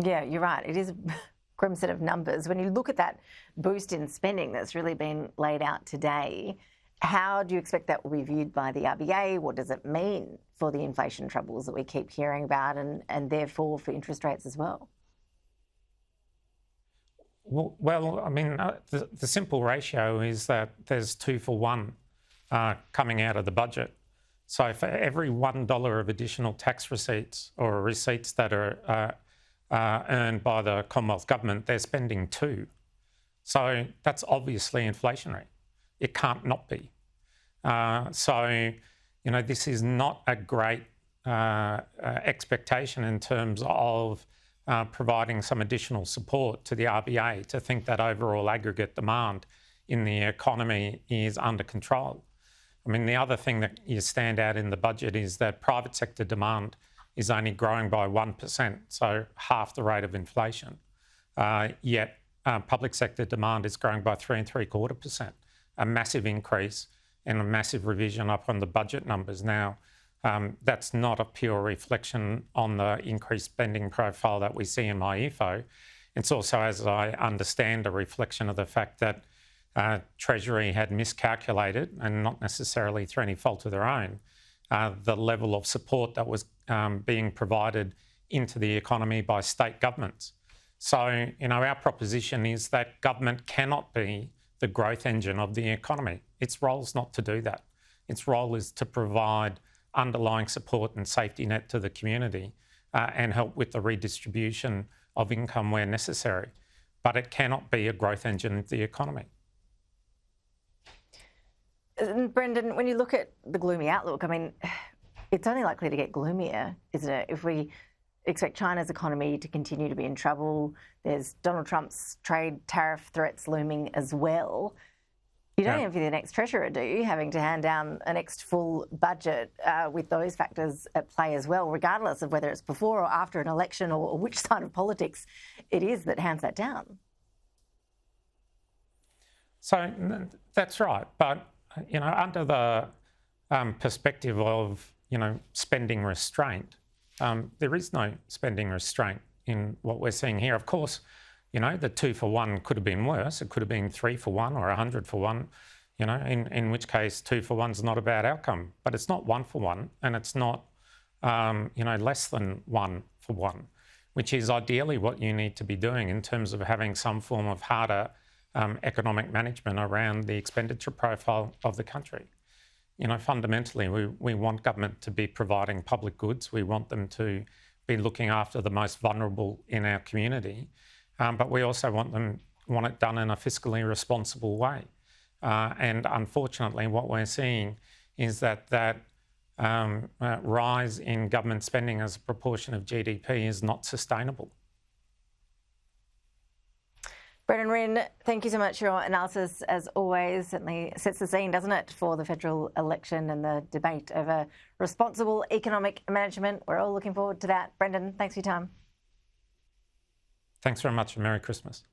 Yeah, you're right. It is a grim set of numbers. When you look at that boost in spending that's really been laid out today, how do you expect that will be viewed by the RBA? What does it mean for the inflation troubles that we keep hearing about and therefore for interest rates as well? Well, I mean, the simple ratio is that there's 2 for 1 coming out of the budget. So for every $1 of additional tax receipts or receipts that are earned by the Commonwealth Government, they're spending 2. So that's obviously inflationary. It can't not be. So, you know, this is not a great expectation in terms of providing some additional support to the RBA to think that overall aggregate demand in the economy is under control. I mean, the other thing that you stand out in the budget is that private sector demand is only growing by 1%, so half the rate of inflation. Yet public sector demand is growing by 3.75%, a massive increase and a massive revision up on the budget numbers. Now, that's not a pure reflection on the increased spending profile that we see in my EFO. It's also, as I understand, a reflection of the fact that Treasury had miscalculated, and not necessarily through any fault of their own, the level of support that was being provided into the economy by state governments. So, you know, our proposition is that government cannot be the growth engine of the economy. Its role is not to do that. Its role is to provide underlying support and safety net to the community and help with the redistribution of income where necessary. But it cannot be a growth engine of the economy. Brendan, when you look at the gloomy outlook, I mean, it's only likely to get gloomier, isn't it? If we expect China's economy to continue to be in trouble, there's Donald Trump's trade tariff threats looming as well. You don't envy the next Treasurer, do you, having to hand down a next full budget with those factors at play as well, regardless of whether it's before or after an election or which side of politics it is that hands that down? So that's right. But, you know, under the perspective of, you know, spending restraint, there is no spending restraint in what we're seeing here. Of course, you know, the 2 for 1 could have been worse. It could have been 3 for 1 or 100 for 1, you know, in which case 2 for 1's not a bad outcome. But it's not 1 for 1, and it's not, you know, less than 1 for 1, which is ideally what you need to be doing in terms of having some form of harder economic management around the expenditure profile of the country. You know, fundamentally, we want government to be providing public goods. We want them to be looking after the most vulnerable in our community. But we also want it done in a fiscally responsible way. And unfortunately, what we're seeing is that rise in government spending as a proportion of GDP is not sustainable. Brendan, Rynne, thank you so much for your analysis. As always, certainly sets the scene, doesn't it, for the federal election and the debate over responsible economic management. We're all looking forward to that. Brendan, thanks for your time. Thanks very much and Merry Christmas.